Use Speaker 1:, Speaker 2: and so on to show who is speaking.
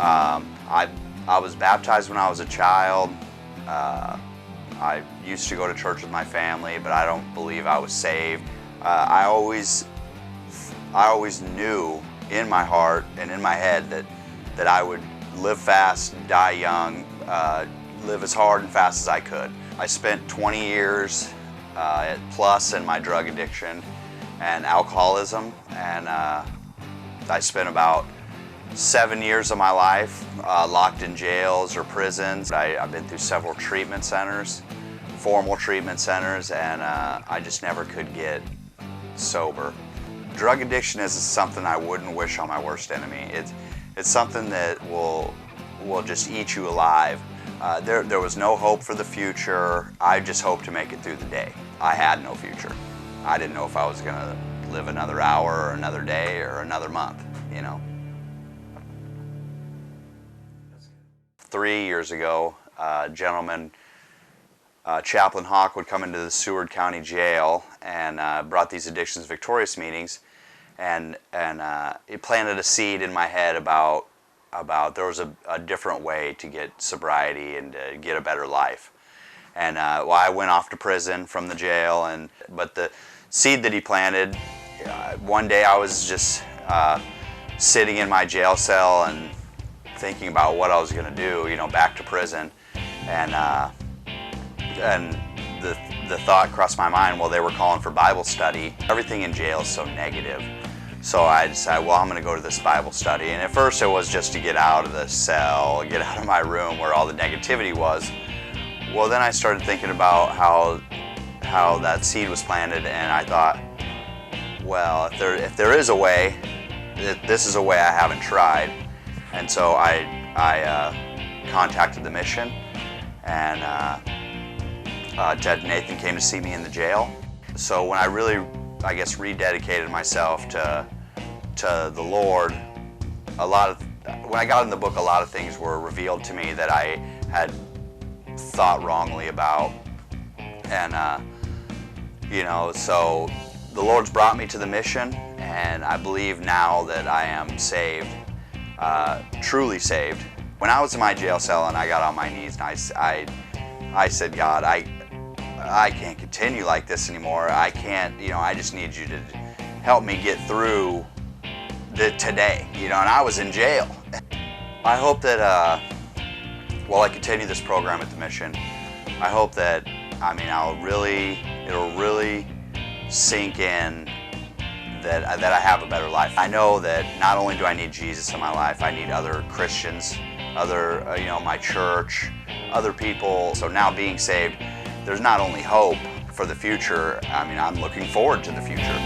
Speaker 1: I was baptized when I was a child. I used to go to church with my family, but I don't believe I was saved. I always knew in my heart and in my head that I would live fast, die young, live as hard and fast as I could. I spent 20 years plus in my drug addiction and alcoholism, and I spent about 7 years of my life locked in jails or prisons. I've been through several treatment centers, formal treatment centers, and I just never could get sober. Drug addiction is something I wouldn't wish on my worst enemy. It's something that will just eat you alive. There was no hope for the future. I just hoped to make it through the day. I had no future. I didn't know if I was gonna live another hour or another day or another month, you know. 3 years ago, a gentleman, Chaplain Hawk, would come into the Seward County Jail and brought these Addictions Victorious meetings, and it planted a seed in my head about there was a different way to get sobriety and to get a better life. And well, I went off to prison from the jail, but the seed that he planted, one day I was just sitting in my jail cell and thinking about what I was going to do, you know, back to prison, and the thought crossed my mind, well, they were calling for Bible study. Everything in jail is so negative. So I decided, well, I'm going to go to this Bible study. And at first it was just to get out of the cell, get out of my room where all the negativity was. Well, then I started thinking about how that seed was planted, and I thought, well, if there is a way, this is a way I haven't tried. And so I contacted the mission, and Ted Nathan came to see me in the jail. So when I really, I guess, rededicated myself to the Lord, when I got in the book, a lot of things were revealed to me that I had thought wrongly about, and you know, so the Lord's brought me to the mission, and I believe now that I am saved, truly saved. When I was in my jail cell and I got on my knees and I said, God, I can't continue like this anymore. I can't, you know, I just need you to help me get through today, you know, and I was in jail. I hope that while I continue this program at the mission, I hope that, I mean, it'll really sink in that I have a better life. I know that not only do I need Jesus in my life, I need other Christians, you know, my church, other people. So now being saved, there's not only hope for the future, I mean, I'm looking forward to the future.